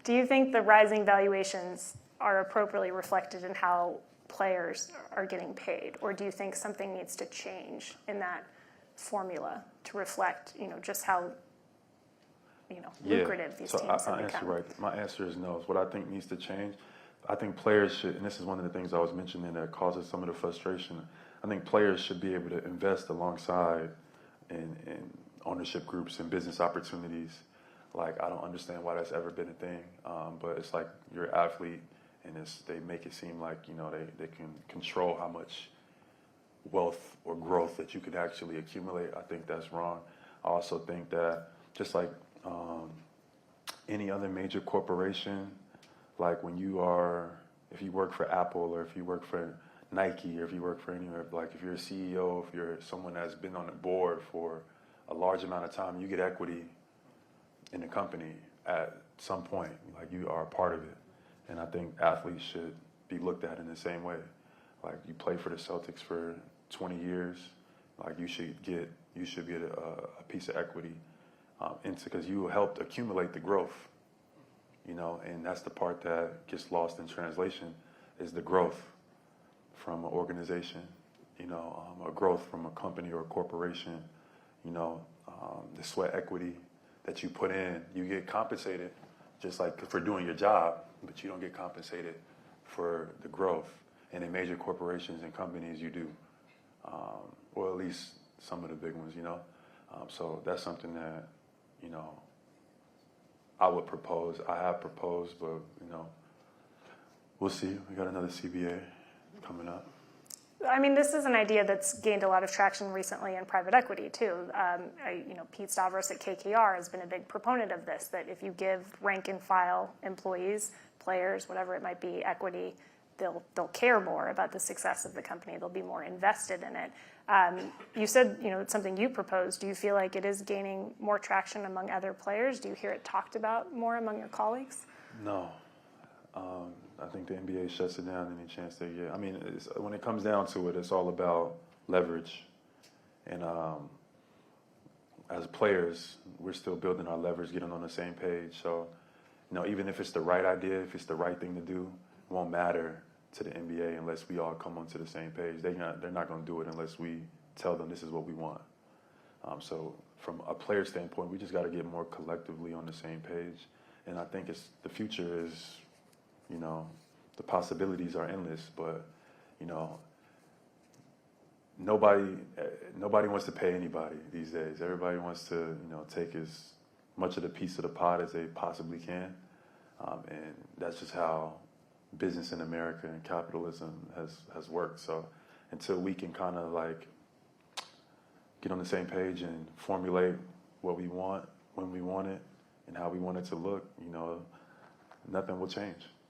Do you think the rising valuations are appropriately reflected in how players are getting paid, or do you think something needs to change in that formula to reflect, just how, lucrative these teams have become? Right. My answer is no. What I think needs to change, I think players should, and this is one of the things I was mentioning that causes some of the frustration. I think players should be able to invest alongside in ownership groups and business opportunities. Like, I don't understand why that's ever been a thing, but it's like you're an athlete, and they make it seem like, they can control how much wealth or growth that you could actually accumulate. I think that's wrong. I also think that just like any other major corporation, like if you work for Apple, or if you work for Nike, or if you work for anywhere, like if you're a CEO, if you're someone that's been on the board for a large amount of time, you get equity in the company at some point, like you are a part of it. And I think athletes should be looked at in the same way. Like, you play for the Celtics for 20 years, like you should get a piece of equity because you helped accumulate the growth, and that's the part that gets lost in translation, is the growth from an organization, a growth from a company or a corporation, the sweat equity that you put in. You get compensated just like for doing your job, but you don't get compensated for the growth. And in major corporations and companies, you do, or at least some of the big ones, So that's something that, I would propose. I have proposed, but, we'll see. We got another CBA coming up. I mean, this is an idea that's gained a lot of traction recently in private equity, too. Pete Stavros at KKR has been a big proponent of this, that if you give rank-and-file employees, players, whatever it might be, equity, they'll care more about the success of the company. They'll be more invested in it. You said, it's something you proposed. Do you feel like it is gaining more traction among other players? Do you hear it talked about more among your colleagues? No. I think the NBA shuts it down any chance they get. I mean, when it comes down to it, it's all about leverage. And as players, we're still building our leverage, getting on the same page. So, even if it's the right idea, if it's the right thing to do, it won't matter to the NBA unless we all come onto the same page. They're not going to do it unless we tell them this is what we want. So from a player standpoint, we just got to get more collectively on the same page. And I think the future is, the possibilities are endless, but, nobody wants to pay anybody these days. Everybody wants to, take as much of the piece of the pot as they possibly can. And that's just how business in America and capitalism has worked. So until we can kind of like get on the same page and formulate what we want, when we want it, and how we want it to look, nothing will change.